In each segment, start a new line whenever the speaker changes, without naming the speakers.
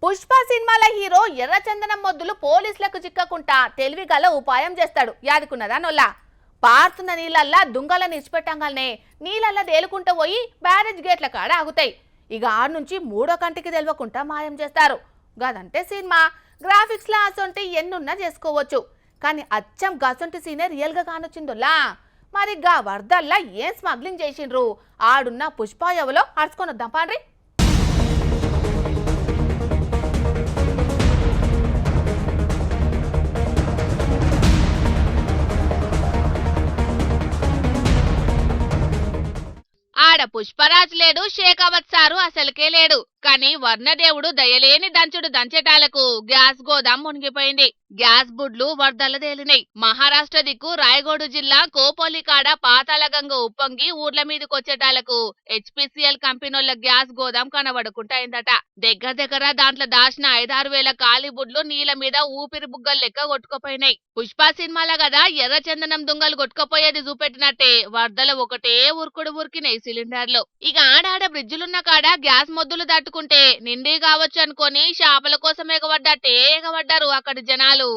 పుష్ప సినిమాల హీరో ఎర్రచందనం మొద్దులు పోలీసులకు చిక్కకుండా తెలివిగల ఉపాయం చేస్తాడు. యాదుకున్నదా నొల్లా? పారుతున్న నీళ్ళల్లా దుంగలను ఇచ్చిపెట్టంగానే నీళ్ళల్లా తేలుకుంటూ పోయి బ్యారేజ్ గేట్ల కాడ ఆగుతాయి. ఇక ఆడ నుంచి మూడో కంటికి తెలియకుండా మాయం చేస్తారు. గదంటే సినిమా గ్రాఫిక్స్ లా అసొంటి ఎన్నున్నా చేసుకోవచ్చు. కానీ అచ్చం గసొంటి సీనే రియల్ గా కానొచ్చిందోలా. మరి గా వరదల్లా ఏం స్మగ్లింగ్ చేసిండ్రు? ఆడున్న పుష్ప ఎవలో అరుచుకొని వద్దాం పాండ్రి.
ఆడ పుష్పరాజ్ లేడు, షేకావత్ సారు అసలుకే లేడు. కానీ వర్ణదేవుడు దయలేని దంచుడు దంచేటాలకు గ్యాస్ గోదాం మునిగిపోయింది. గ్యాస్ బుడ్లు వరదల తేలినాయి. మహారాష్ట్ర దిక్కు రాయగోడు జిల్లా కోపోలి కాడ పాతాళగంగ ఉప్పొంగి ఊర్ల మీదకొచ్చేటాలకు హెచ్పిసిఎల్ కంపెనీల గ్యాస్ గోదాం కనబడుకుంటాయిందట. దగ్గర దాంట్లో దాచిన 5-6 వేల ఖాళీ బుడ్లు నీళ్ళ మీద ఊపిరి బుగ్గలు లెక్క కొట్టుకుపోయినాయి. పుష్ప సినిమాల కదా ఎర్రచందనం దుంగలు కొట్టుకుపోయేది చూపెట్టినట్టే వరదల ఒకటే ఉరికినాయి సిలిండర్లు. ఇక ఆడాడ బ్రిడ్జిలున్న కాడ గ్యాస్ మొద్దులు తట్టుకుంటే నిండి కావచ్చు అనుకొని చేపల కోసం ఎగబడ్డారు అక్కడి జనాలు.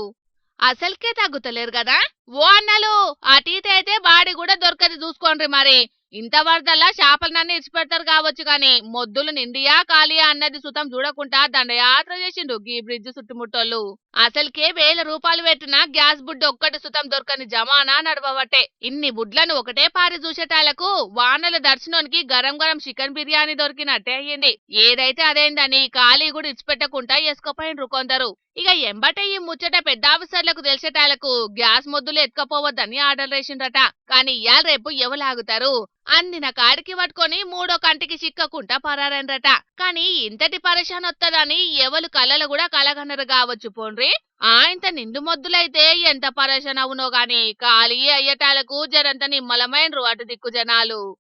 అసలుకే తగ్గుతలేరు కదా ఓ అన్నలు. అటీతే అయితే బాడీ కూడా దొరకది చూసుకోండి. మరి ఇంత వరదల్లా చేపలనన్నీ ఇచ్చిపెడతారు కావచ్చు, కానీ మొద్దులు నిండియా ఖాళీయా అన్నది సుతం చూడకుండా దండయాత్ర చేసిండు గీ బ్రిడ్జ్ చుట్టుముట్టోళ్ళు. అసలుకే 1000 రూపాయలు పెట్టిన గ్యాస్ బుడ్డు ఒక్కటి సుతం దొరకని జమానా నడవబట్టే. ఇన్ని బుడ్లను ఒకటే పారి చూసేటాలకు వానల దర్శనానికి గరం గరం చికెన్ బిర్యానీ దొరికినట్టే అయ్యింది. ఏదైతే అదేందని ఖాళీ కూడా ఇచ్చిపెట్టకుండా వేసుకోపోయినరు కొందరు. ఇక ఎంబటే ఈ ముచ్చట పెద్ద ఆఫీసర్లకు తెలిసేటాలకు గ్యాస్ మొద్దులు ఎత్తుకపోవద్దని ఆర్డర్ వేసిండ్రట. కానీ ఇయాల రేపు ఎవలాగుతారు? అందిన కాడికి పట్టుకొని మూడో కంటికి చిక్కకుండా పరారనరట. కానీ ఇంతటి పరేషాన్ వత్తదని ఎవరు కళ్ళలు కూడా కలగనరు కావచ్చు పోండ్రి. ఇంత నిండు మొద్దులైతే ఎంత పరేషాన్ అవునో గాని ఖాళీ అయ్యేటాలకు జరంత నిమ్మలమైనరు అటు దిక్కు జనాలు.